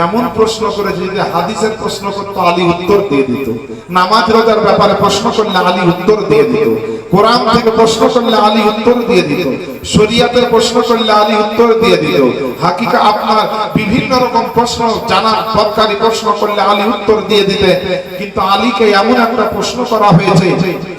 এমন প্রশ্ন করেছে যদি হাদিসের প্রশ্ন করতো আলী উত্তর দিয়ে দিত, নামাজ রোজার ব্যাপারে প্রশ্ন করলে আলী উত্তর দিয়ে দিত, কোরআন থেকে প্রশ্ন করলে আলী উত্তর দিয়ে দিত, শরীয়তের প্রশ্ন করলে আলী উত্তর দিয়ে দিত, হাকিকা আপনার বিভিন্ন রকম প্রশ্ন জানার দরকারি প্রশ্ন করলে আলী উত্তর দিয়ে দিতে। কিন্তু আলীকে এমন একটা প্রশ্ন করা হয়েছে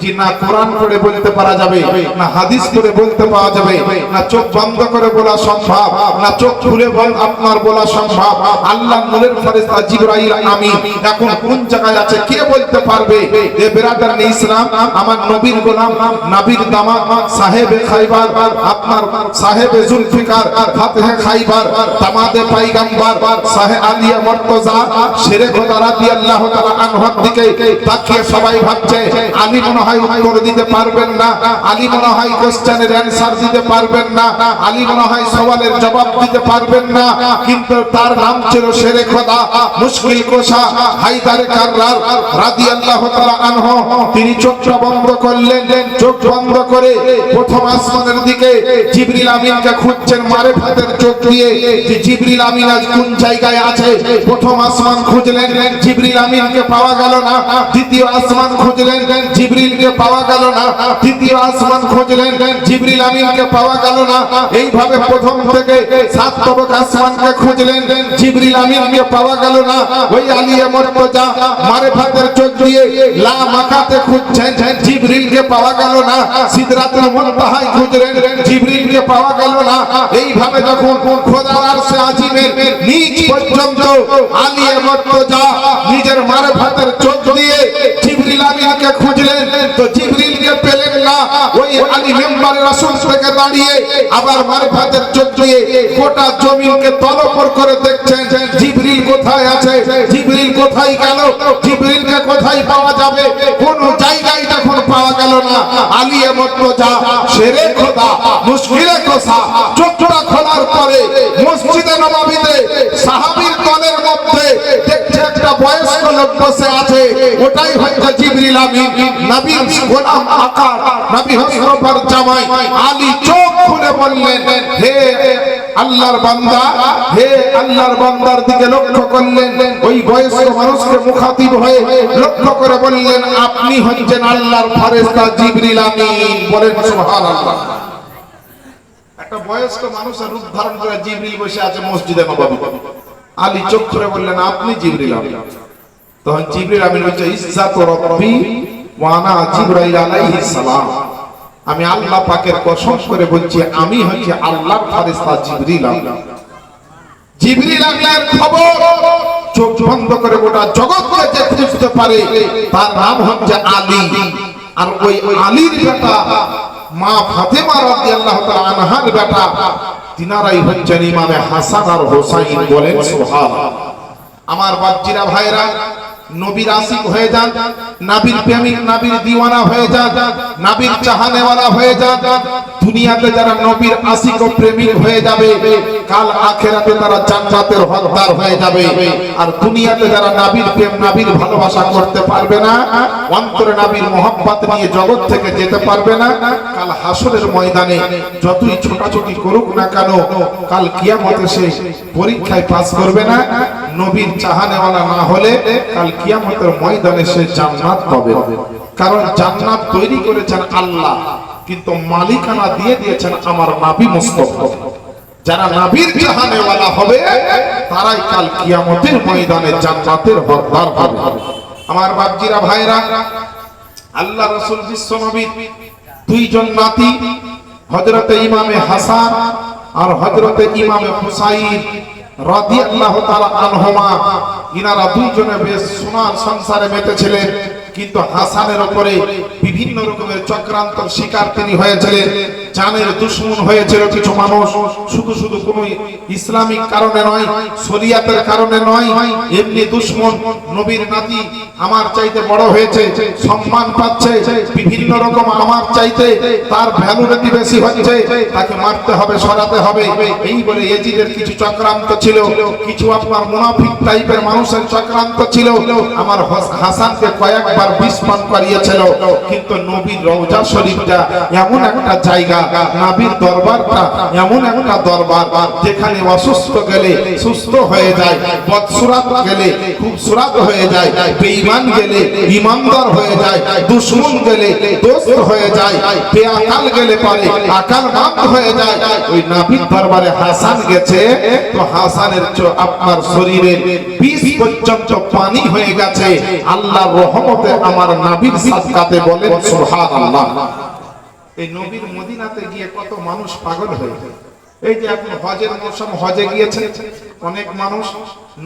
যে না কোরআন পড়ে বলতে পারা যাবে, না হাদিস পড়ে বলতে পাওয়া যাবে, না চোখ বন্ধ করে বলা সম্ভব, না চোখ খুলে আপনার বলা সম্ভব। আল্লাহ নূরের ফেরেশতা জিবরাইল আমিন এখন কোন জায়গায় আছে কে বলতে পারবে? এ বেরাদারান ইসলাম, আমার নবীর গোলাম, নবীর দামাত, সাহেবে খাইবার, আপনার সাহেবে জুলফিকার, ফাতেহে খাইবার, দামাদে পয়গম্বর, সাহে আলিয়া মুর্তজা, শেরে খোদা রাদিয়াল্লাহু তাআলা আনহুর দিকে তাকিয়ে সবাই ভাবছে আলী মনে হয় উত্তর দিতে পারবেন না, আলী মনে হয় কোশ্চেনের অ্যানসার দিতে পারবেন না, আলী মনে হয় সওয়ালের জবাব দিতে পারবেন না। কিন্তু তার নাম ছিল শেরে খোদা, মুশকিল কোশা, হায়দারে কাররার রাদিয়াল্লাহু তাআলা আনহু। তিনি চোখ বন্ধ করলেন, চোখ বন্ধ করে প্রথম আসমানের দিকে জিবরিল আমিনকে খুঁজছেন মারিফাতের চোখ দিয়ে যে জিবরিল আমিন আজ কোন জায়গায় আছে। প্রথম আসমান খুঁজলেন, জিবরিল আমিনকে পাওয়া গেল না। দ্বিতীয় আসমান খুঁজলেন, জিবরিলকে পাওয়া গেল না। তৃতীয় আসমান খুঁজলেন, জিবরিল আমিনকে পাওয়া গেল না। এইভাবে প্রথম থেকে সাত তবক আসমানকে খুঁজলেন, জিবরিল আমিনকে পাওয়া গেল না। ওই আলিয়া মুর্তজা মারিফাতের চোখ দিয়ে লা মাকাতে খুঁজছেন, জিবরিলকে পাওয়া গেল না। সিদরাতুল মুনতাহায় খুঁজলেন, জিবরিলকে পাওয়া গেল না। এইভাবে যখন খোদার আরশে আজিমের নিচ পর্যন্ত আলিয়া মুর্তজা নিজের মারিফাতের চোখ দিয়ে জিবরিল আমিনকে খুঁজলেন, তো জিবরিলকে পেলেন না। ওই আলী মেম্বারে রাসূল থেকে দাঁড়িয়ে আবার মারিফাতের চোখ দিয়ে গোটা জমিনকে তলপর করে দেখছেন জিবরিল কোথায় আছে, জিবরিল কোথায় গেল, জিবরিলকে কোথায় পাওয়া যাবে। কোন জায়গায় যখন পাওয়া গেল না, আলিয়া মুর্তজা শেরে খোদা মুশকিলে কোশা চোখটা খোলার পরে মসজিদে নববীতে সাহাবীর দলের মধ্যে দেখছে একটা বয়স্ক লোক বসে আছে, ওটাই হচ্ছে জিবরিল আমিন, নবীর গোলাম আকার, নবী হযরতের জামাই। আলী চোখ খুলে বললেন হে আল্লাহর বান্দা, হে আল্লাহর বান্দার দিকে লক্ষ্য করলেন। ওই বয়স্ক মানুষকে মুখাতিব হয়ে লক্ষ্য করে বললেন আপনি হচ্ছেন আল্লাহর ফেরেশতা জিবরিল আমিন। বলেন সুবহানাল্লাহ। একটা বয়স্ক মানুষের রূপ ধারণ করে জিবরিল বসে আছে মসজিদে নববীতে। আলী চোখ খুলে বললেন আপনি জিবরিল আমিন। তখন জিবরিল আমিন বলছে ইজ্জাতু রাব্বি ওয়া আনা জিবরাইল আলাইহিস সালাম, আমি আল্লাহ পাকের কসম করে বলছি আমি হচ্ছি আল্লাহর ফেরেশতা জিবরিল আমিন। জিবরিল আমিনের খবর চোখ বন্ধ করে গোটা জগৎকে যে খুঁজতে পারে তার নাম হচ্ছে আলী। আর ওই আলীর বেটা মা ফাতেমা রাদিয়াল্লাহু তাআলা আনহার বেটা, তিনারাই হচ্ছেন ইমামে হাসান আর হোসাইন। বলেন সুবহানাল্লাহ। আমার বাচ্চারা ভাইরা নবীর আশিক হয়ে যান, নবীর প্রেমিক, নবীর দিওয়ানা হয়ে যান, নবীর চাহনেওয়ালা হয়ে যান। দুনিয়াতে যারা নবীর আশিক ও প্রেমিক হয়ে যাবে, কাল আখিরাতে তারা জান্নাতের হকদার হয়ে যাবে। আর দুনিয়াতে যারা নবীর প্রেম, নবীর ভালোবাসা করতে পারবে না, অন্তরে নবীর মোহাব্বত নিয়ে জগৎ থেকে যেতে পারবে না, কাল হাসরের ময়দানে যতই ছোটাছুটি করুক না কেন, কাল কিয়ামতে সে পরীক্ষায় পাস করবে না। নবীর চাহনেওয়ালা না হলে কাল কিয়ামতের ময়দানে সে জান্নাত পাবে। কারণ জান্নাত তৈরি করেছেন আল্লাহ, কিন্তু মালিকানা দিয়ে দিয়েছেন আমার নবী মুস্তাফা। যারা নবীর চাহনেওয়ালা হবে তারাই কাল কিয়ামতের ময়দানে জান্নাতের হকদার হবে। আমার বাপজিরা ভাইরা, আল্লাহ রাসূল বিশ্ব নবীর দুইজন নাতি হযরতে ইমামে হাসান আর হযরতে ইমামে হুসাইন রাদিয়াল্লাহু তাআলা আনহুমা, ইনারা দুইজনে বেশ সোনার সংসারে মেতেছিলেন। কিন্তু হাসানের উপরে বিভিন্ন রকমের চক্রান্তর শিকার তিনি হয়েছিলেন। জানের দুশমন হয়েছিল কিছু মানুষ, শুধু শুধু কোনো ইসলামিক কারণে নয়, শরীয়তের কারণে নয়, এমনি দুশমন। নবীর নাতি আমার চাইতে বড় হয়েছে, সম্মান পাচ্ছে, বিভিন্ন রকম আমার চাইতে তার ভ্যালুরিটি বেশি হচ্ছে, তাকে মারতে হবে, সরাতে হবে, এই বলে ইয়াজিদের কিছু চক্রান্ত ছিল। কিছু আপনার মুনাফিক টাইপের মানুষের চক্রান্ত ছিল। আমার হাসানকে কয়েকবার বিষ পান করিয়েছিল, কিন্তু কিন্তু নবীর রওজা শরীফটা এমন একটা জায়গা, নবীর দরবারটা এমন একটা দরবার যেখানে অসুস্থ গেলে সুস্থ হয়ে যায়, বদসুরাত গেলে খুবসুরাত হয়ে যায়, বেঈমান গেলে ইমানদার হয়ে যায়, দুশমন গেলে দোস্ত হয়ে যায়, বেআকাল গেলে পারে আকালমন্দ হয়ে যায়। ওই নবীর দরবারে হাসান গেছে, তো হাসানের আপনার শরীরের 20 পর্যন্ত পানি হয়ে গেছে আল্লাহর রহমতে, আমার নবীর সাদকাতে বলেন সুবহানাল্লাহ। এই নবীর মদিনাতে গিয়ে কত মানুষ পাগল হয়ে যায়। এই যে এখন হজের মৌসুম, হজে গিয়েছে অনেক মানুষ,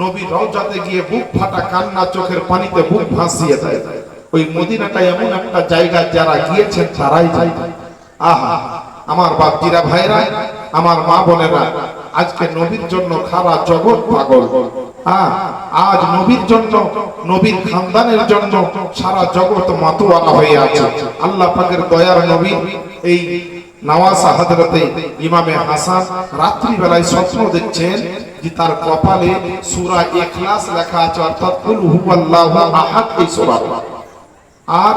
নবীর রওজাতে গিয়ে বুক ফাটা কান্না, চোখের পানিতে বুক ভাসিয়ে দেয়। ওই মদিনাটা এমন একটা জায়গা, যারা গিয়েছেন তারাই যায়। আহা আমার বাপজিরা ভাইরা, আমার মা বোনেরা, আজকে নবীর জন্য সারা জগৎ পাগল। আজ নবীর জন্য, নবীর খানদানের জন্য সারা জগৎ মাতোয়ারা হয়ে আছে। আল্লাহ পাকের দয়ার নবী এই নওয়াজা হযরতে ইমামে হাসান রাত্রি বেলায় স্বপ্ন দেখছেন যে তার কপালে সূরা ইখলাস লেখা আছে, অর্থাৎ কুল হুয়াল্লাহু আহাদ এই সূরা। আর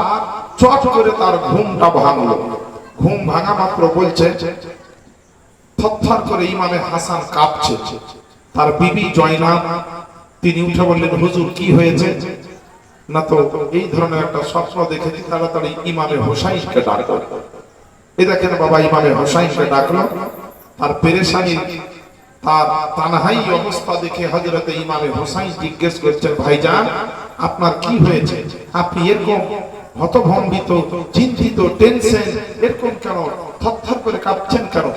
চট করে তার ঘুমটা ভাঙলো। ঘুম ভাঙা মাত্র বলছে, থরথর করে ইমামে হাসান কাঁপছে। তার বিবি জয়নাব তিনি উঠে বললেন, হুজুর কি হয়েছে? না তো এই ধরনের একটা স্বপ্ন দেখেছি, তাড়াতাড়ি ইমামে হোসাইনকে ডাকো। এই দেখেন বাবা, ইমামে হোসাইনকে ডাকলো। তার পেরেশানি, তার তানহাই অবস্থা দেখে হযরতে ইমামে হোসাইন জিজ্ঞেস করছেন, ভাইজান আপনার কি হয়েছে? আপনি এরকম হতভম্বিত, চিন্তিত, টেনশন, এরকম কেন? থরথর করে কাঁপছেন কেন?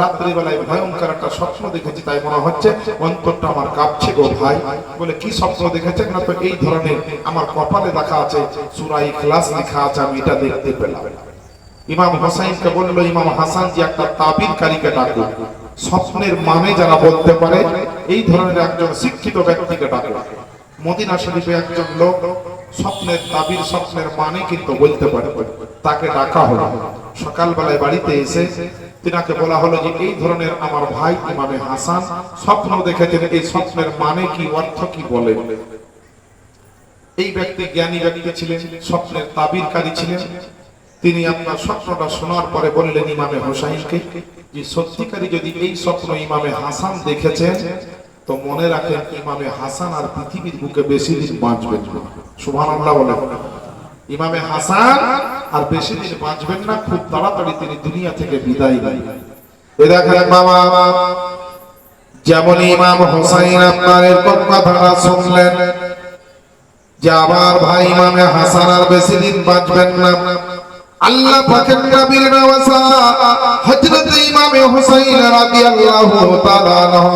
রাত্রি বেলায় ভয়ঙ্কর একটা স্বপ্ন দেখেছি, তাই মনে হচ্ছে অন্তরটা আমার কাঁপছে গো ভাই। বলে কি স্বপ্ন দেখেছেন? না তো এই ধরনের আমার কপালে দেখা আছে সূরা ইখলাস লেখা আছে, আমি এটা দেখতে পেলাম। ইমাম হোসাইনকে বলল, ইমাম হাসান জি একটা তাবিরকারীকে ডাকুন, স্বপ্নের মানে যারা বলতে পারে এই ধরনের একজন শিক্ষিত ব্যক্তিকে ডাকুন। মদিনা শরীফে একজন লোক স্বপ্নের তাবির, স্বপ্নের মানে কিন্তু বলতে পারে, তাকে ডাকা হলো। সকালবেলায় বাড়িতে এসে তিনাকে বলা হলো যে এই ধরনের আমার ভাই ইমামে হাসান স্বপ্ন দেখেছেন, এই স্বপ্নের মানে কি, অর্থ কি বলে। এই ব্যক্তি জ্ঞানী ব্যক্তি ছিলেন, স্বপ্নের তাবিরকারী ছিলেন। তিনি আপনার স্বপ্নটা শোনার পরে বললেন ইমামে হোসাইনকে যে সত্যিকারী যদি এই স্বপ্ন ইমামে হাসান দেখেছেন, তো মনে রাখেন ইমামে হাসান আর পৃথিবীর বুকে বেশি দিন বাঁচবেন না। সুবহানাল্লাহ বলেন। ইমামে হাসান আর বেশি দিন বাঁচবেন না, খুব তাড়াতাড়ি তিনি দুনিয়া থেকে বিদায় নেবেন। এ দেখেন বাবা, যেমন ইমাম হোসাইন আপনার এরকম কথাটা শুনলেন যে আমার ভাই ইমামে হাসান আর বেশি দিন বাঁচবেন না, আল্লাহ পাকের নবীর নওয়াজা হযরত ইমামে হুসাইন রাদিয়াল্লাহু তাআলা আনহু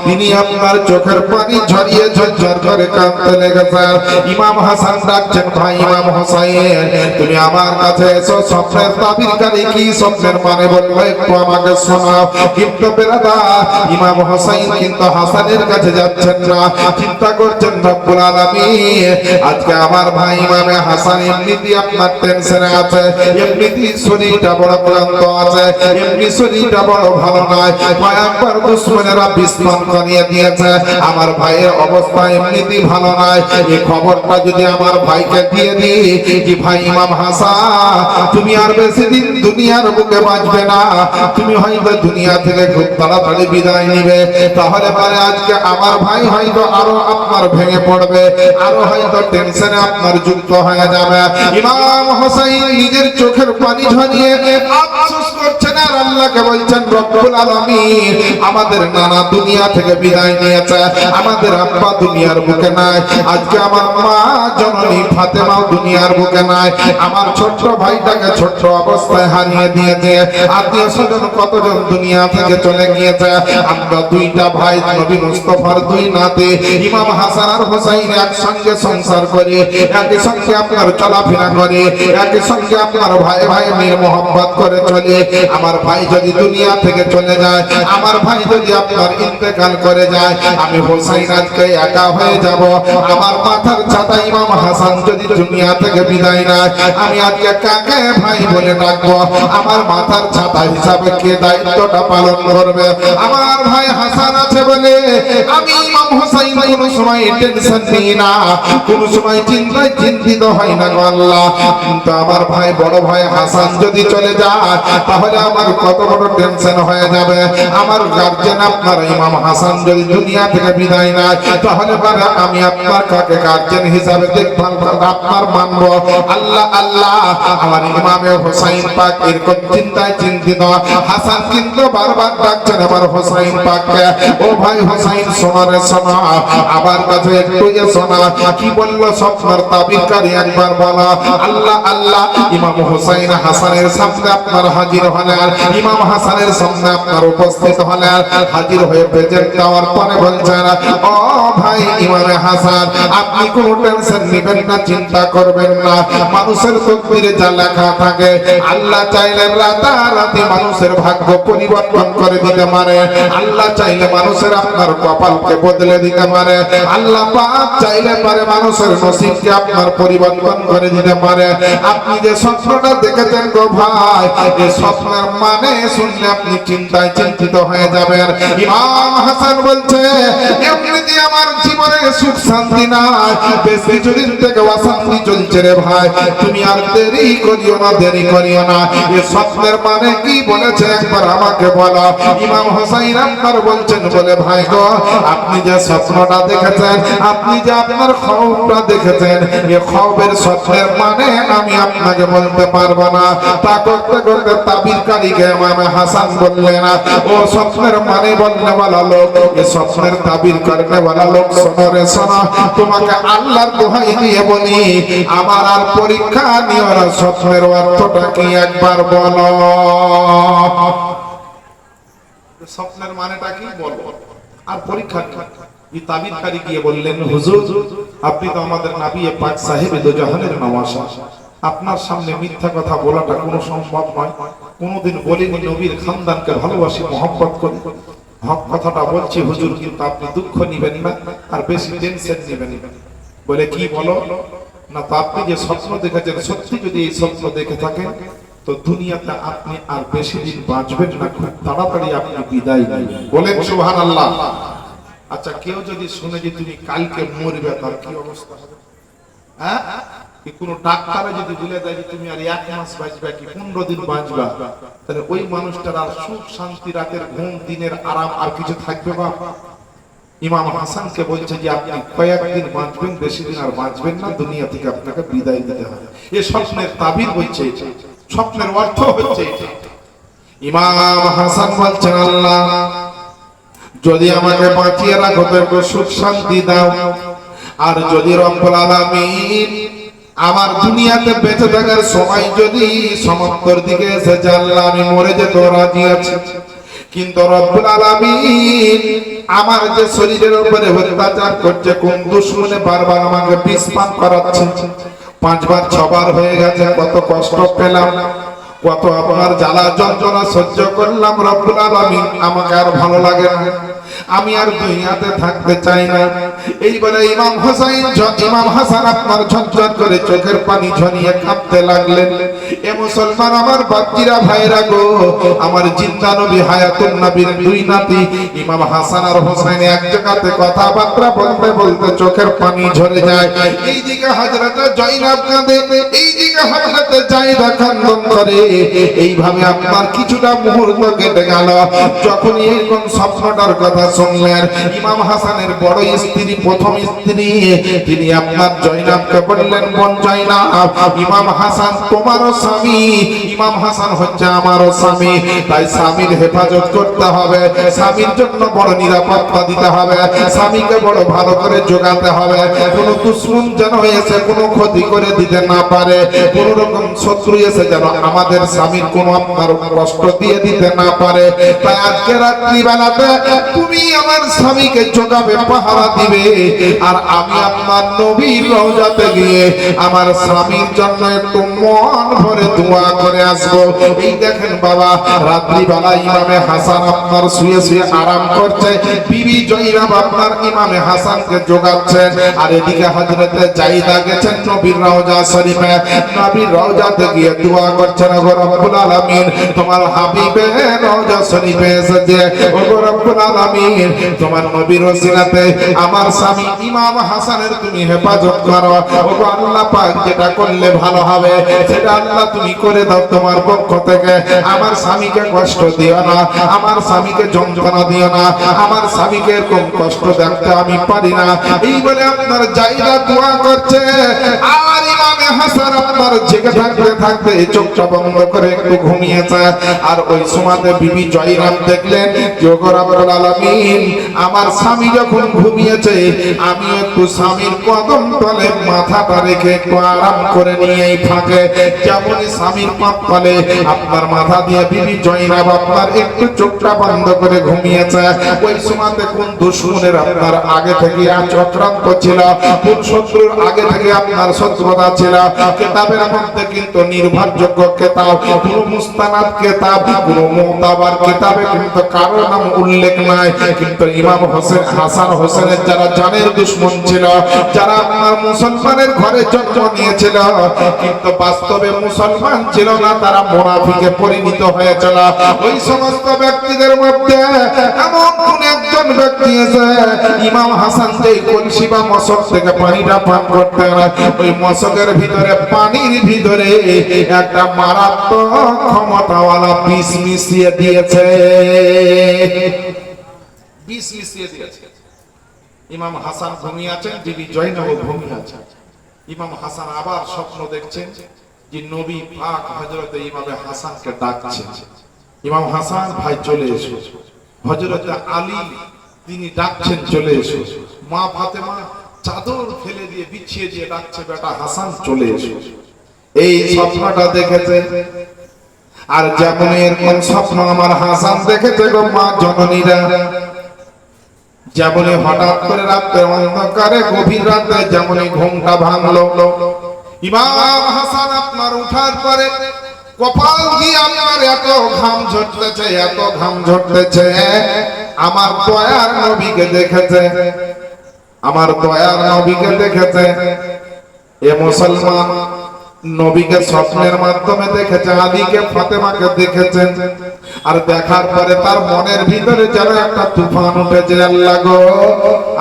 তিনি আপনার চোখের পানি ঝরিয়ে ঝরঝর করে কাঁদতে লেগেছেন। ইমাম হাসান ডাকছেন, ভাই ইমাম হুসাইন তুমি আমার কাছে এসো, স্বপ্নের তাবিরকারী কি স্বপ্নের মানে বলবে একটু আমাকে শোনাও। কিন্তু বেরাদার ইমাম হুসাইন কিন্তু হাসানের কাছে যাচ্ছেন না, চিন্তা করছেন রব্বুল আলামিন আজকে আমার ভাই ইমামে হাসান এমনিতেই আপনার টেনশনে আছে, এমনিতেই শরীরটা বড় ক্লান্ত আছে, এমনি শরীরটা বড় ভালো নয়, কয়েকবার দুশমনেরা বিস্ফোরণ করিয়ে দিয়েছে, আমার ভাইয়ের অবস্থা এমনিতেই ভালো নয়। এই খবরটা যদি আমার ভাইকে দিয়ে দিই যে ভাই ইমাম হাসান তুমি আর বেশি দিন দুনিয়ার বুকে বাঁচবে না, তুমি হয়তো দুনিয়া থেকে খুব তাড়াতাড়ি বিদায় নিবে, তাহলে পরে আজকে আমার ভাই হয়তো আরো আপনার ভেঙে পড়বে, আরো হয়তো টেনশনে আপনার যুক্ত হয়ে যাবে। ইমাম হোসাইন নিজের চোখের পানি ঝরিয়ে আফসোস করছেন আর আল্লাহকে বলছেন রব্বুল আলামিন আমাদের নানা দুনিয়া থেকে বিদায় নিয়েছে, আমাদের আব্বা দুনিয়ার বুকে নাই, আজকে আমার মা জননী ফাতেমাও দুনিয়ার বুকে নাই, আমার ছোট ভাইটাকে ছোট অবস্থায় হারিয়ে দিয়েছে, আত্মীয় স্বজন কতজন দুনিয়া থেকে চলে গিয়েছে, আমরা দুইটা ভাই নবী মুস্তাফার দুই নাতি ইমাম হাসান আর হোসাইন একসঙ্গে সংসার করে, একই সঙ্গে আপনার চলাফেরা করে, একই সঙ্গে আপনার ভাই ভাই মেয়ে মোহাম্মত করে চলে। আমার ভাই যদি দুনিয়া থেকে চলে যায়, আমার ভাই যদি আপনার ইন্তেকাল করে যায়, আমি হোসাইন আজকে একা হয়ে যাব। আমার মাথার ছাতা ইমাম হাসান যদি দুনিয়া থেকে বিদায় নেয়, আমি আজকে কাকে ভাই বলে ডাকবো? আমার মাথার ছাতা হিসাবে কে দায়িত্বটা পালন করবে? আমার ভাই হাসান আছে বলে আমি ইমাম হোসাইন হোসেন কোন সময় টেনশন নিই না, কোন সময় চিন্তায় চিন্তিত হয় না গো আল্লাহ। কিন্তু আমার ভাই বড় ভাই হাসান যদি চলে যায় তাহলে আমার কত বড় টেনশন হয়ে যাবে। আমার গার্জিয়ান আপনার ইমাম হাসান যদি দুনিয়া থেকে বিদায় নেয় তাহলে আমি আপনার কাকে গার্জিয়ান হিসাবে দেখভাল আপনার মানব। আল্লাহ আল্লাহ, আমার ইমামে হোসেন পাক এরকম চিন্তায় চিন্তিত। হাসান কিন্তু বারবার ডাকছেন আমার হোসেন পাককে, ও ভাই হোসেন শোনো রে শোনো, আমার কাছে একটু শোনা। কি বললো স্বপ্নের তাবিরকারী একবার বলা। আল্লাহ আল্লাহ, ইমাম হোসেন হাসানের সামনে আপনার হাজির হলেন, ইমাম হাসানের সামনে আপনার উপস্থিত হলেন। হাজির হয়ে বেজের যাওয়ার পরে বলছেন, ও ভাই ইমামে হাসান, আপনি কোনো টেনশন নেবেন না, চিন্তা করবেন না। মানুষের তকদিরে যা লেখা থাকে আল্লাহ চাইলে রাতারাতি মানুষের ভাগ্য পরিবর্তন করে দিতে পারে। আল্লাহ চাইলে মানুষের আপনার কপালকে বদলে দিতে পারে। আল্লাহ পাক চাইলে পারে মানুষের নসিবকে আপনার পরিবর্তন করে দিতে পারে। আপনি যে স্বপ্নটা দেখেছেন গো ভাই, এই স্বপ্নের মানে শুনলে আপনি চিন্তায় চিন্তিত হয়ে যাবেন। ইমাম হাসান বলছে, এমনিতে আমার জীবনে সুখ শান্তি নাই, বেশ কিছুদিন থেকে অশান্তি চলছে রে ভাই। তুমি আর দেরি করিও না, দেরি করিও না। এই স্বপ্নের মানে কি বলেছে একবার আমাকে বলো। ইমাম হোসেন আপনার বলছেন বলে, ভাই গো আপনি যে স্বপ্নটা দেখেছেন, আপনি যে আপনার খবরটা দেখেছেন, এই খবরের স্বপ্নের মানে আমি আপনাকে বলতে পারবো না। তা করতে করতে তাবিরকারীকে ইমাম হাসান বললেন, ও স্বপ্নের মানে বলনে वाला লোক, এই স্বপ্নের তাবির করনে वाला লোক, শোনো রে শোনো, তোমাকে আল্লাহর দোহাই দিয়ে বলি, আমার আর পরীক্ষা নিও না, স্বপ্নের অর্থটা কি একবার বলো। স্বপ্নের মানেটা কি বলো, আর পরীক্ষা কি? তাবিরকারী গিয়ে বললেন, হুজুর আপনি তো আমাদের নবী পাক সাহেব দো জাহানের নওয়াসা, আপনার সামনে মিথ্যা কথা বলাটা কোনো সম্ভব নয়। কোনোদিন বলিনি নবীর খানদানকে ভালোবাসি, মহব্বত করি, হক কথাটা বলছি হুজুর, কিন্তু আপনি দুঃখ নিবেন না আর বেশি টেনশন নিবেন না। বলে কি বলো না, তো আপনি যে স্বপ্ন দেখেছেন, সত্যি যদি এই স্বপ্ন দেখে থাকেন তো দুনিয়াতে আপনি আর বেশি দিন বাঁচবেন না, খুব তাড়াতাড়ি আপনি বিদায় নেবেন। বলেন সুবহানাল্লাহ। আচ্ছা, কেউ যদি শুনে যে তুমি কালকে মরবে, তার কি অবস্থা হবে? হ্যাঁ, কোন ডাক্তারে যদি বলে দেয় যে তুমি আর 1 মাস বাঁচবে কি 15 দিন বাঁচবা, তাহলে ওই মানুষটার আর সুখ শান্তি, রাতের ঘুম, দিনের আরাম আর কিছু থাকবে বা? ইমাম হাসানকে বলছে যে আপনি কয়েকদিন বাঁচবেন, বেশি দিন আর বাঁচবেন না, দুনিয়া থেকে আপনাকে বিদায় দিতে হবে। এই স্বপ্নের তাবির বলছে, স্বপ্নের অর্থ হচ্ছে ইমাম হাসান বলছেন, আল্লাহ যদি আমাকে বাঁচিয়ে রাখো তো একটু সুখ শান্তি দাও, আর যদি রব্বুল আলামিন আমার দুনিয়াতে বেঁচে থাকার সময় যদি সমাপ্তির দিকে এসে যায়, আল্লাহ আমি মরে যেতে রাজি আছি, কিন্তু রব্বুল আলামিন আমার যে শরীরের উপরে অত্যাচার করছে, কোন দুশমনে বারবার আমাকে বিষ পান করাচ্ছে, 5 বার 6 বার হয়ে গেছে, কত কষ্ট পেলাম, কত আপনার জ্বালা যন্ত্রণা সহ্য করলাম, রব্বুল আলামিন আমাকে আর ভালো লাগে না, আমি আর দুনিয়াতে থাকতে চাই না। এই বলে ইমাম হাসান আপনার ঝরঝর করে চোখের পানি ঝরিয়ে কাঁদতে লাগলেন। এ মুসলমান আমার বাচ্চিরা ভাইরা গো, আমার জিন্দা নবী হায়াতুন নবীর 2 নাতি ইমাম হাসান আর হোসেন এক জায়গাতে কথাবার্তা বলতে বলতে চোখের পানি ঝরে যায়। এইদিকে হযরত জয়নাব কাঁদে, এইদিকে হযরত জায়দা কান্দন করে। এইভাবে আপনার কিছুটা মুহূর্ত কেটে গেল। যখন এরকম স্বপ্নটার কথা শুনলেন, ইমাম হাসানের বড় স্ত্রী, প্রথম স্ত্রী, তিনি আপনার জয়নাবকে বললেন, বোন জয়নাব, ইমাম হাসান তোমারও স্বামী, ইমাম হাসান হচ্ছে আমারও স্বামী, তাই স্বামীর হেফাজত করতে হবে, স্বামীর জন্য বড় নিরাপত্তা দিতে হবে, স্বামীকে বড় ভালো করে জোগাতে হবে, কোনো দুশমন যেন এসে কোনো ক্ষতি করে দিতে না পারে, কোন রকম শত্রু এসে যেন আমাদের স্বামীর কোনো আপনার কষ্ট দিয়ে দিতে না পারে। তাই আজকে রাত্রি বেলাতে তুমি আমার স্বামীকে জোগাবে, পাহারা দিবে, আর আমি আপনার নবীর রওজাতে গিয়ে আমার স্বামীর জন্য একটু মন পরে দোয়া করে আসবো। এই দেখেন বাবা, রাত্রিবেলা ইমামে হাসান আপনার শুয়ে শুয়ে আরাম করছে, বিবি জয়নাব আপনার ইমামে হাসানকে জোগাচ্ছেন, আর এদিকে হযরতে জাইদা গেছেন নবীর রওজা শরীফে, নবীর রওজাতে গিয়ে দোয়া করছেন, ও রব্বুল আলামিন তোমার হাবিবের রওজা শরীফে এসেছে, ও রব্বুল আলামিন তোমার নবীর ওসিলাতে আমার স্বামী ইমাম হাসানের তুমি হেফাজত করো, ও আল্লাহ পাক যেটা করলে ভালো হবে সেটা আল্লাহ তুমি করে দাও তোমার পক্ষ থেকে। আমার স্বামীকে কষ্ট দিও না, আমার স্বামীকে যন্ত্রণা দিও না, আমার স্বামীকে এরকম কষ্ট দেখতে আমি পারি না। এই বলে আপনার জায়গা দোয়া করছে, আর ইমামে হাসান আপনার জেগে থাকতে থাকতে চোখটা বন্ধ করে একটু ঘুমিয়েছে। আর ওই সময়তে বিবি জয়নাব দেখলেন যে ওগো রব্বুল আলামিন আমার স্বামী যখন ঘুমিয়েছে আমি একটু স্বামীর কদম তলে মাথাটা রেখে একটু আরাম করে নিয়ে এই ফাঁকে যেমনই স্বামীর পাপ তলে আপনার মাথা দিয়ে বিবি জয়নাব আপনার একটু চোখটা বন্ধ করে ঘুমিয়েছে। ওই সময়তে কোন দুশমনের আপনার আগে থেকে চক্রান্ত ছিল, কোন শত্রুর আগে থেকে আপনার শত্রুতা ছিল। কিতাবের মধ্যে কিন্তু নির্ভরযোগ্য কিতাব, কোন মুস্তানাদ কিতাব, কোন মুতাবার কিতাবে কিন্তু কারো নাম উল্লেখ নাই। কিন্তু ইমাম হোসেন হাসান হোসেনের যারা জানের দুশমন ছিল, যারা আপনার মুসলমানের ঘরে জন্ম নিয়েছিল কিন্তু বাস্তবে মুসলমান ছিল না, তারা মুনাফিকে পরিণত হয়েছিল, ওই সমস্ত ব্যক্তিদের মধ্যে এমন কোন একজন ব্যক্তি আছে ইমাম হাসান যেই কলসি বা মশক থেকে পানিটা পান করতেন, ওই মশকের ভিতরে পানির ভিতরে একটা মারাত্মক ক্ষমতাওয়ালা বিষ মিশিয়ে দিয়েছে, বিষ মিশিয়ে দিয়েছে। ইমাম হাসান ঘুমিয়ে আছেন, বিবি জয়নাব ঘুমিয়ে আছেন। ইমাম হাসান আবার স্বপ্ন দেখছেন যে নবী পাক হযরতে ইমামে হাসানকে ডাকছেন, ইমাম হাসান ভাই চলে এসো। হযরতে আলী তিনি ডাকছেন চলে এসো। মা ফাতেমা চাদর ফেলে দিয়ে বিছিয়ে দিয়ে ডাকছে বেটা হাসান চলে এসো। এই স্বপ্নটা দেখেছে। আর যেমন এরকম স্বপ্ন আমার হাসান দেখেছে গো মা জননীরা, যেমন হঠাৎ করে রাতের অন্ধকারে গভীর রাতে যেমন ঘুমটা ভাঙলো, ইমাম হাসান আপনার উঠার পরে কপাল দিয়ে আপনার এত ঘাম ঝরতেছে, এত ঘাম ঝরতেছে, আমার দয়ার নবীকে দেখেছে, আমার দয়ার নবীকে দেখেছে। এ মুসলমান নবীকে স্বপ্নের মাধ্যমে দেখেছে, আলীকে ফাতেমাকে দেখেছেন। আর দেখার পরে তার মনের ভিতরে যেন একটা তুফান উঠেছে, আল্লাহ গো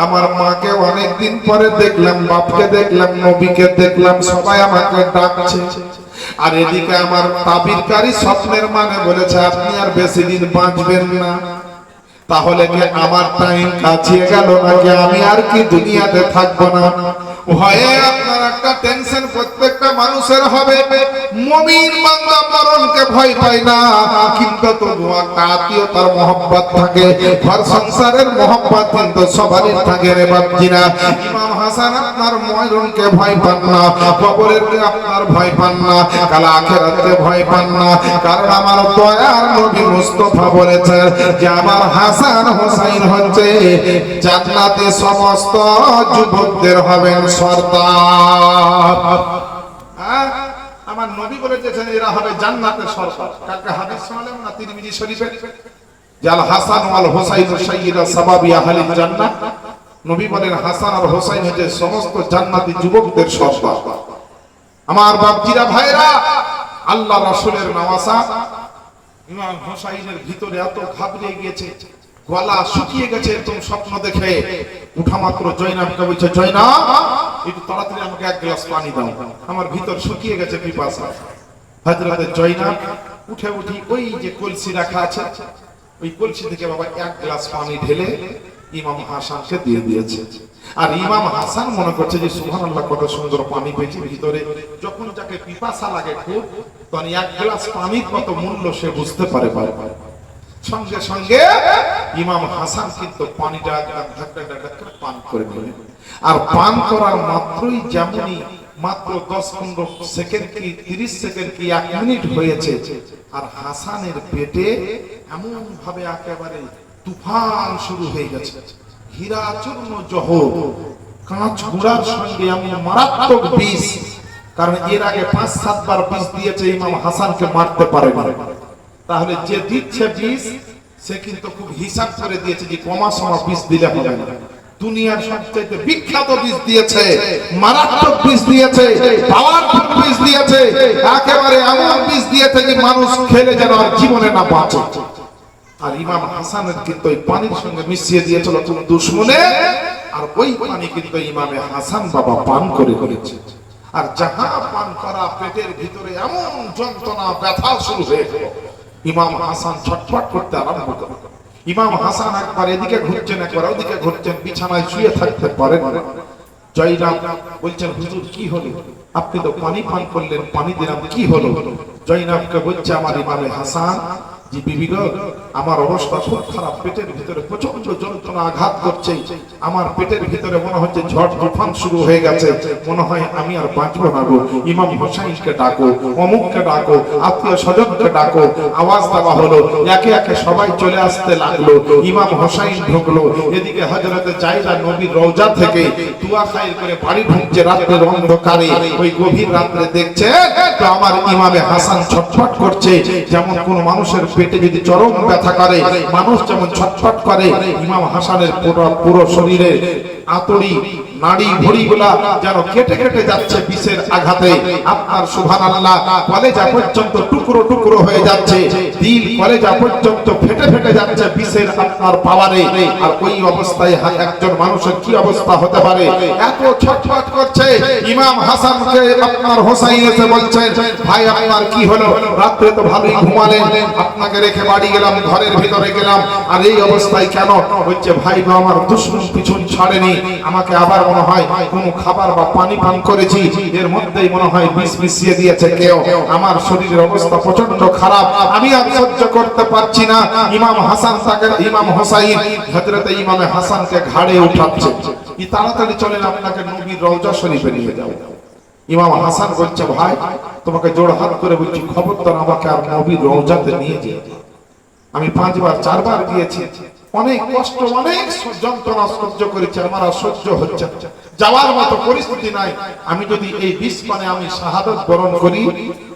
আমার মাকে অনেকদিন পরে দেখলাম, বাপকে দেখলাম, নবীকে দেখলাম, সবাই আমাকে ডাকছে। আর এদিকে আমার তাবিরকারী স্বপ্নের মানে বলেছে আপনি আর বেশি দিন বাঁচবেন না। তাহলে কি আমার টাইম কাছিয়ে গেল নাকি আমি আর কি দুনিয়াতে থাকবো না? ভয়ে আপনার একটা টেনশন প্রত্যেকটা মানুষের হবে। মুমিন বান্দা মরণকে ভয় পায় না, কিন্তু তবু একটা আত্মীয়তার মহব্বত থাকে, ঘর সংসারের মহব্বত কিন্তু সবারই থাকে রে বাপজিরা। ইমাম হাসান আপনার মরণকে ভয় পান না, কবরেরকে আপনার ভয় পান না, কাল আখিরাতকে ভয় পান না, কারণ আমার দয়ার নবী মুস্তাফা বলেছেন যে আমার হাসান হোসেন হচ্ছে জান্নাতে সমস্ত যুবকদের হবেন সর্দার। আমার নবী বলেছেন এরা হবে জান্নাতের সর্দার। কালকে হাদিস শুনলাম না তিরমিজি শরীফে, জাল হাসান ওয়াল হুসাইন সাইয়্যিদা সাবাবি আহলিল জান্নাহ। নবী বলেন হাসান আর হোসেন হচ্ছে সমস্ত জান্নাতি যুবকদের সর্দার। আমার বাপজিরা ভাইরা, আল্লাহ রাসূলের নওয়াসা ইমাম হোসাইনের ভিতরে এত ঘাবড়ে গিয়েছে, গলা শুকিয়ে গেছে এরকম স্বপ্ন দেখে। উঠা মাত্র জয়নাবকে বলছে জয়নাব একটু তাড়াতাড়ি আমাকে এক গ্লাস পানি দাও, আমার ভিতর শুকিয়ে গেছে পিপাসা। হযরতে জয়নাব উঠে উঠি ওই যে কলসি রাখা আছে ওই কলসি থেকে বাবা এক গ্লাস পানি ঢেলে ইমাম হাসানকে দিয়ে দিয়েছে। আর ইমাম হাসান মনে করছে যে সুবহানাল্লাহ কত সুন্দর পানি পেয়েছি ভিতরে। যখন যাকে পিপাসা লাগে খুব, তখন এক গ্লাস পানির কত মূল্য সে বুঝতে পারে। সঙ্গে সঙ্গে ইমাম হাসান কিন্তু পানিটা পান করে নিলেন। আর পান করার মাত্রই যেমনই মাত্র 10-15 সেকেন্ড কি 30 সেকেন্ড কি 1 মিনিট হয়েছে, আর হাসানের পেটে এমন ভাবে একেবারে তুফান শুরু হয়ে গেছে। হীরা চূর্ণ জহর, কাঁচ গুঁড়ার সঙ্গে এমন মারাত্মক বিষ কারণ এর আগে 5-7 বার বিষ দিয়েছে, ইমাম হাসানকে মারতে পারে না। তাহলে যে দিচ্ছে বিষ সে কিন্তু খুব হিসাব করে দিয়েছে যে কমা সমা বিষ দিলে হবে না। দুনিয়ার সবচেয়ে বিখ্যাত বিষ দিয়েছে, মারাত্মক বিষ দিয়েছে, পাওয়ারফুল বিষ দিয়েছে, একেবারে এমন বিষ দিয়েছে যে মানুষ খেলে যেন আর জীবনে না বাঁচে। আর ইমাম হাসানের কিন্তু ওই পানির সঙ্গে মিশিয়ে দিয়েছিল কোন দুশমনে, আর ওই পানি কিন্তু ইমামে হাসান বাবা পান করে করেছে। আর যাহা পান করা পেটের ভিতরে এমন যন্ত্রণা ব্যথা শুরু হয়ে গেল, ইমাম হাসান ছটফট করতে আরম্ভ করল। ইমাম হাসান একবার এদিকে ঘুরছেন, একবার ওদিকে ঘুরছেন, বিছানায় শুয়ে থাকতে পারেন না। জয়নাব বলছেন, হুজুর কি হলো? আপনি তো পানি পান করলেন, পানি দিলাম, কি হলো? জয়নাবকে বলছে, আমার ইমামে হাসান, জি বিবি গো, আমার অবস্থা খুব খারাপ, পেটের ভিতরে প্রচন্ড যন্ত্রণা আঘাত করছে, আমার পেটের ভিতরে মনে হচ্ছে ঝড় তুফান শুরু হয়ে গেছে, মনে হয় আমি আর বাঁচবো না গো। ইমাম হোসাইনকে ডাকো, অমুককে ডাকো, আত্মীয় স্বজনকে ডাকো। আওয়াজ দেওয়া হলো, একে একে সবাই চলে আসতে লাগলো। ইমাম হোসাইন ঢুকলো, এদিকে হযরতে জায়দা নবীর রওজা থেকে দুয়া খাইর করে বাড়ি ঢুকছে রাতের অন্ধকারে। ওই গভীর রাতে দেখছে তো আমার ইমামে হাসান ছটফট করছে, যেমন কোন মানুষের পেটে যদি চরম ব্যথা করে মানুষ যেমন ছটফট করে, ইমাম হাসানের পুরো শরীরে আতড়ি নাড়ি ভড়িগুলা যেন কেটে কেটে যাচ্ছে বিষের আঘাতে। আপনার সুবহানাল্লাহ, কলেজা পর্যন্ত টুকরো টুকরো হয়ে যাচ্ছে, দিল কলেজা পর্যন্ত ফেটে ফেটে যাচ্ছে বিষের আপনার পাওয়ারে। আর ওই অবস্থায় একজন মানুষের কি অবস্থা হতে পারে? এত ছটফট করছে। ইমাম হাসানকে আপনার হোসাইন এসে বলছেন, ভাই আপনার কি হলো? রাত্রে তো ভালোই ঘুমালেন, আপনাকে রেখে বাড়ি গেলাম, ঘরের ভিতরে গেলাম, আর এই অবস্থায় কেন? হচ্ছে ভাই গো, আমার দুশমন পিছন ছাড়েনি, আমাকে আবার মনে হয় কোনো খাবার বা পানি পান করেছি, এর মধ্যেই মনে হয় বিষ মিশিয়ে দিয়েছে কেউ। আমার শরীরের অবস্থা প্রচন্ড খারাপ, আমি আর সহ্য করতে পারছি না। ইমাম হাসান তাকে, ইমাম হোসাইন হযরতে ইমামে হাসানকে ঘাড়ে উঠাচ্ছে, তাড়াতাড়ি চলেন, আপনাকে নবীর রওজা শরীফে নিয়ে যাও। ইমাম হাসান বলছে, ভাই তোমাকে জোড় হাত করে বলছি, খবরদার আমাকে আর নবীর রওজাতে নিয়ে যেও। আমি 5 বার 4 বার গিয়েছি, অনেক কষ্ট, অনেক যন্ত্রণা সহ্য করেছি, আমার আর সহ্য হচ্ছে না, যাওয়ার মতো পরিস্থিতি নাই। আমি যদি এই বিষ পানে আমি শাহাদাত বরণ করি,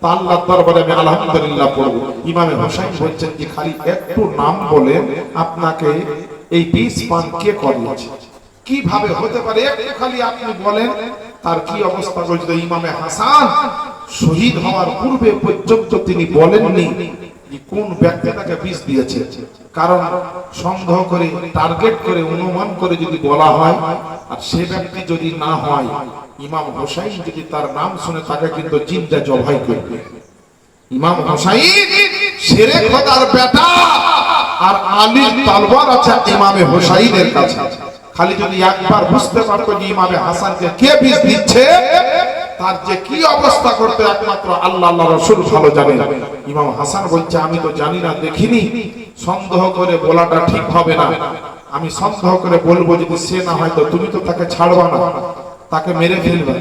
তা আল্লাহর দরবারে আমি আলহামদুলিল্লাহ পড়ব। ইমামে হোসাইন বলছেন যে খালি একটু নাম বলে আপনাকে এই বিষ পান কে করিয়েছে, কিভাবে হতে পারে, একটু খালি আপনি বলেন তার কি অবস্থা হয়েছিল। ইমামে হাসান শহীদ হওয়ার পূর্বে পর্যন্ত তিনি বলেননি কোন ব্যক্তি তাকে বিষ দিয়েছে, কারণ সন্দেহ করে, টার্গেট করে, অনুমান করে যদি বলা হয়, আর সে ব্যক্তি যদি না হয়, ইমাম হোসাইন যদি তার নাম শুনে তাকে কিন্তু জিন্দা জবাই করবে। ইমাম হোসাইন শেরে খোদার বেটা, আর আলীর তলওয়ার আছে ইমামে হোসাইনের কাছে। খালি যদি একবার বুঝতে পারতো যে ইমামে হাসানকে কে বিষ দিচ্ছে, তার যে কি অবস্থা করতে একমাত্র আল্লাহ, আল্লাহ রাসূল ভালো জানেন। ইমাম হাসান বলছে, আমি তো জানি না, দেখিনি, সন্দেহ করে বলাটা ঠিক হবে না। আমি সন্দেহ করে বলবো, যদি সে না হয় তো তুমি তো তাকে ছাড়বা না, তাকে মেরে ফেলবে,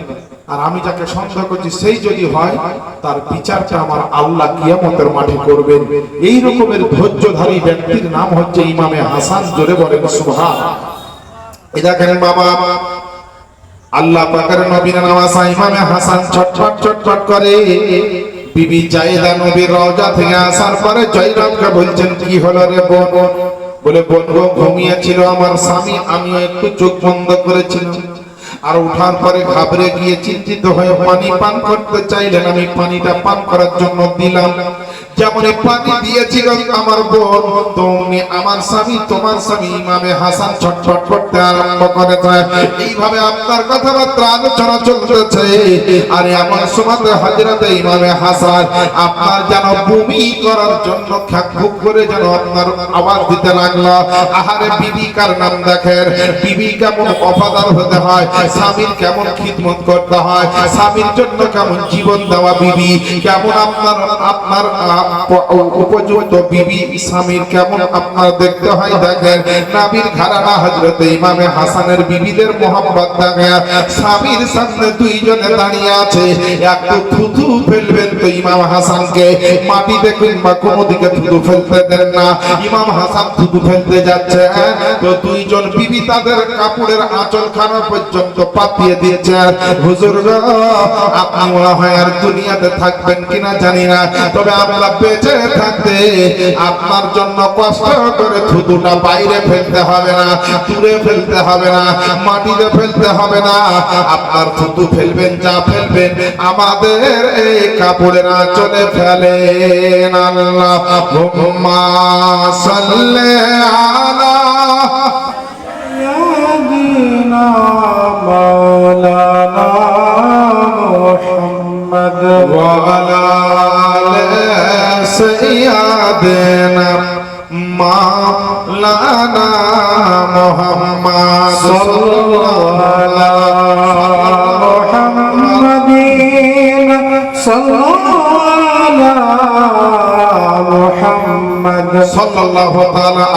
আর আমি যাকে সন্দেহ করছি সেই যদি হয়, তার বিচারটা আমার আল্লাহ কিয়ামতের মাঠে করবেন। এই রকমের ধৈর্যধারী ব্যক্তির নাম হচ্ছে ইমামে হাসান। জোরে বলেন সুবহানাল্লাহ। এটা কেন বাবা, আল্লাহ পাকের নবীর নওয়াজা ইমামে হাসান ছটফট ছটফট করে। বিবি জায়েদা নবীর রওজা থেকে আসার পরে জয়নবকে বলছেন, কি হলো রে বোন? বলে, বোন গো, ঘুমিয়েছিল আমার স্বামী, আমিও একটু চোখ বন্ধ করেছিলাম, আর উঠার পরে ঘাবড়ে গিয়ে চিন্তিত হয়ে পানি পান করতে চাইলেন, আমি পানিটা পান করার জন্য দিলাম, যেমন পানি দিয়েছিল আমার বোন, তুমি আমার স্বামী, তোমার স্বামী ইমামে হাসান ছটফট করতে আরম্ভ করেছে। এইভাবে আপনার কথাবার্তা আলোচনা চলতেছে, আর এমন সময় হযরতে ইমামে হাসান আপনার যেন বমি করার জন্য খ্যাক করে যেন আপনার আওয়াজ দিতে লাগলো। আহারে বিবি কার নাম দেখেন, বিবি কেমন ওফাদার হতে হয়, স্বামীর কেমন খিদমত করতে হয়, স্বামীর জন্য কেমন জীবন দেওয়া বিবি, কেমন আপনার উপযুক্ত বিবি স্বামীর কেমন আপনার দেখতে হয় দেখেন। নবীর ঘরানা হযরত ইমামে হাসানের বিবিদের মোহাম্মত দেখেন। স্বামীর সামনে দুইজনে দাঁড়িয়ে আছে, একটু থুতু ফেলবেন তো ইমাম হাসানকে মাটিতে কিংবা কোনো দিকে থুতু ফেলতে দেন না। ইমাম হাসান থুতু ফেলতে যাচ্ছে তো দুইজন বিবি তাদের কাপড়ের আঁচলখানা পর্যন্ত পাতিয়ে দিয়েছে। হুজুর আপনি মনে হয় আর দুনিয়াতে থাকবেন কিনা জানি না, তবে আমরা বেঁচে থাকতে আপনার জন্য কষ্ট করে থুতুটা বাইরে ফেলতে হবে না, দূরে ফেলতে হবে না, মাটিতে ফেলতে হবে না। আপনার থুতু ফেলবেন যা ফেলবেন আমাদের এই কাপড়ের আঁচলে ফেলেন। আল্লাহুম্মা সাল্লি আলা সাইয়্যিদিনা মাওলানা মুহাম্মদ ওয়া আলা আলি সাইয়্যিদিনা মাওলানা মুহাম্মদ সাল্লাল্লাহু সাল্লাল্লাহু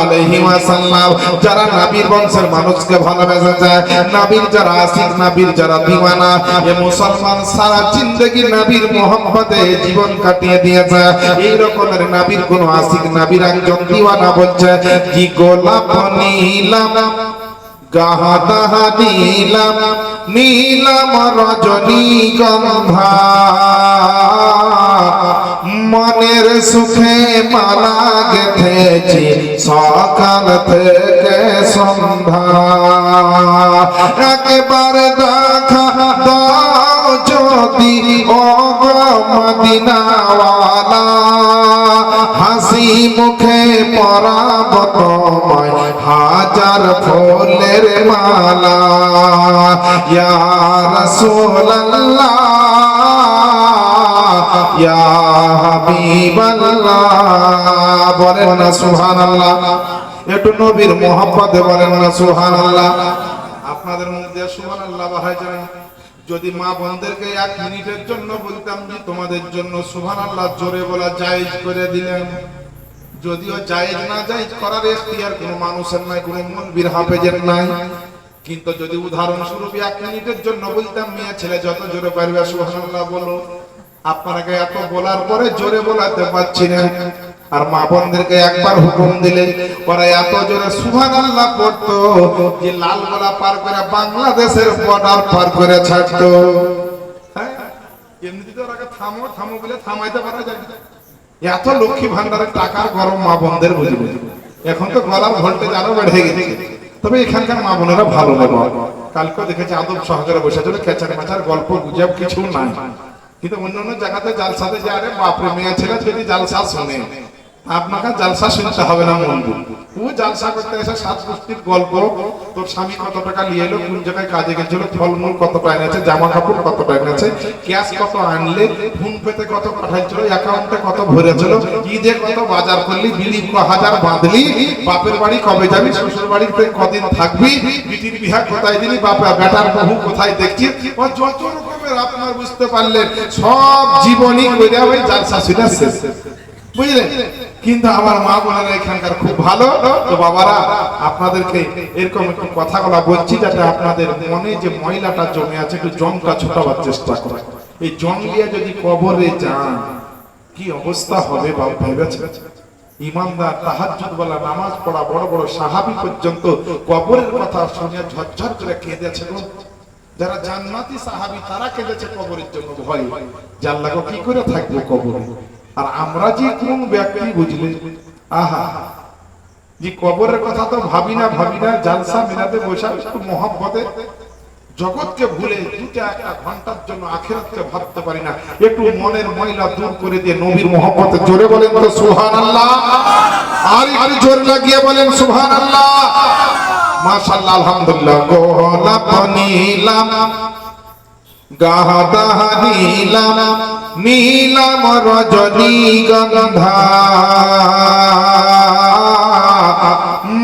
আলাইহি ওয়াসাল্লাম। যারা নবীর বংশের মানুষকে ভালোবেসে যায়, নবীর যারা আশিক, নবীর যারা দিওয়ানা, এই মুসলমান সারা জিন্দেগি নবীর মোহাম্মতে জীবন কাটিয়ে দিয়েছে। এই রকমের নবীর কোন আশিক, নবীর একজন দিওয়ানা বলছে কি গোলাপ নীলাম গাহাদা নীলাম নীলাম রজনীগন্ধা, মনের সুখে মালা গেঁথেছি সকাল থেকে সন্ধ্যা। একবার দেখা দাও যদি ও মদিনাওয়ালা, হাসি মুখে পরাব তোমায় হাজার ফুলের মালা। ইয়া রাসূলুল্লাহ ইয়া হাবিবাল্লাহ, বলেন না সুবহানাল্লাহ। একটু নবীর মোহাব্বতে বলেন না সুবহানাল্লাহ। আপনাদের মুখ দিয়ে সুবহানাল্লাহ বাহাই যায়। যদি মা বোনদেরকে 1 মিনিটের জন্য বলতাম যে তোমাদের জন্য সুবহানাল্লাহ জোরে বলা জায়েজ করে দিলেন, যদিও জায়েজ না জায়েজ করার এখতিয়ার কোনো মানুষের নাই, কোনো মুলবির হাফেজের নাই, কিন্তু যদি উদাহরণস্বরূপ 1 মিনিটের জন্য বলতাম মেয়ে ছেলে যত জোরে পারবে সুবহানাল্লাহ বলো, আপনাকে এত বলার পরে জোরে বলাতে পারছি না। আর মা বোনদেরকে একবার হুকুম দিলে ওরা এত জোরে সুবহানাল্লাহ পড়তো যে লালগোলা পার করে বাংলাদেশের বর্ডার পার করে ছাড়তো। হ্যাঁ, এমনিতে ওরা থামো থামো বলে থামাইতে পারা যায় না। এত লক্ষ্মী ভান্ডারের টাকার গরম মা বোনদের বুঝবে। এখন তো গলার ভোল্টেজ আরো বেড়ে গেছে, তবে এখানকার মা বোনেরা ভালো না। কালকে দেখেছি আদব সহকারে বসে ছিল, খেচার মেচার গল্প গুজব কিছু নাই। কিন্তু অন্যান্য জায়গাতে জালসাতে যায়, আরে বাপরে মেয়ে ছেলে যদি জালসা শোনে, আপনাকে জালসা শুনতে হবে না মন। ও জালসা করতে এসে 7 গোষ্ঠীর গল্প, তোর স্বামী কত টাকা নিয়ে এলো, কোন জায়গায় কাজে গেছিল, ফলমূল কত এনেছে, জামা কাপড় কত এনেছে, ক্যাশ কত আনলে, ফোন পেতে কত পাঠাইছিল, অ্যাকাউন্টে কত ভরেছিল, ঈদে কত বাজার করলি, বিলি হাজার বাঁধলি, বাপের বাড়ি কবে যাবি, শ্বশুর বাড়িতে কদিন থাকবি, বিটির বিহা কোথায় দিলি, বাপা বেটার বহু কোথায় দেখছি, ও যত রকমের আপনার বুঝতে পারলেন সব জীবনী কইরা ওই জালসা শুনে শেষ, বুঝলেন। কিন্তু আমার মা বোনেরা এখানকার খুব ভালো। তো বাবারা, আপনাদেরকে এরকম একটু কথাগুলো বলছি যাতে আপনাদের মনে যে ময়লাটা জমে আছে একটু জমটা ছোটাবার চেষ্টা করে। এই জম দিয়ে যদি কবরে যান কি অবস্থা হবে বাবা ভেবেছে? ইমানদার তাহাজ্জুদ ওয়ালা নামাজ পড়া বড় বড় সাহাবী পর্যন্ত কবরের কথা শুনে ঝরঝর করে কেঁদেছে। যারা জান্নাতি সাহাবী তারা কেঁদেছে কবরের জন্য ভয় যে আল্লাহ কি করে থাকবো কবরে। আর আমরা যে কোন ব্যক্তি বুঝলে আহা যে কবরের কথা তো ভাবি না জালসা মিলাতে বসে একটু মহব্বতে জগৎকে ভুলে 2-1 ঘন্টার জন্য আখিরাতকে ভাবতে পারি না। একটু মনের ময়লা দূর করে দিয়ে নবীর মহব্বতে জোরে বলেন তো সুবহানাল্লাহ। আর একটু জোরে লাগিয়ে বলেন সুবহানাল্লাহ। মাশাআল্লাহ, আলহামদুলিল্লাহ। গোলাপ নীলাম গাহাদা নীলাম নীলাম রজনীগন্ধা,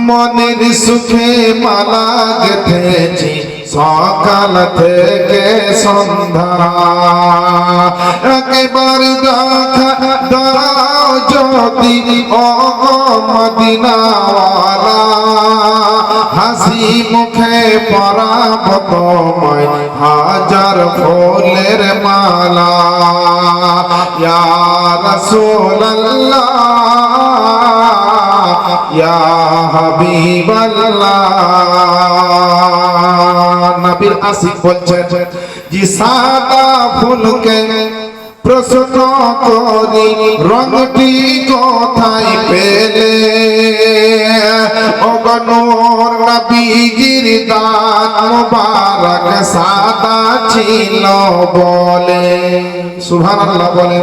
মনের সুখে মালা গেঁথেছি সকাল থেকে সন্ধ্যা একবার দেখা দাও যদি ও মদিনাওয়ালা হাসি মুখে পরাব তোমায় হাজার ফুলের মালা ইয়া রাসূলুল্লাহ ইয়া হাবিবাল্লাহ নবীর আশিক বলছেন যে সাদা ফুলকে প্রশ্ন করি রংটি কোথায় পেলে ওগনুর নবীজির দাঁত মুবারক সাদা ছিল বলে সুবহানাল্লাহ বলে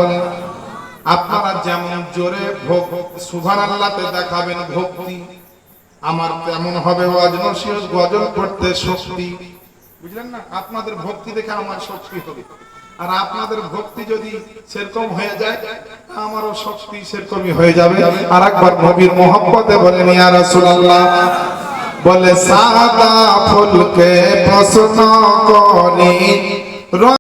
আপনারা যেমন জোরে সুবহানাল্লাহতে দেখাবেন ভক্তি আমার তেমন হবে ওয়াজ নসিহত গজল করতে শক্তি বুঝলেন না আপনাদের ভক্তি দেখে আমার শক্তি হবে আর আপনাদের ভক্তি যদি সেরকম হয়ে যায় আমারও শক্তি সেরকমই হয়ে যাবে আর একবার নবীর মোহাব্বতে বলেন ইয়া রাসূলুল্লাহ বলে সাদা ফুলকে প্রশ্ন করি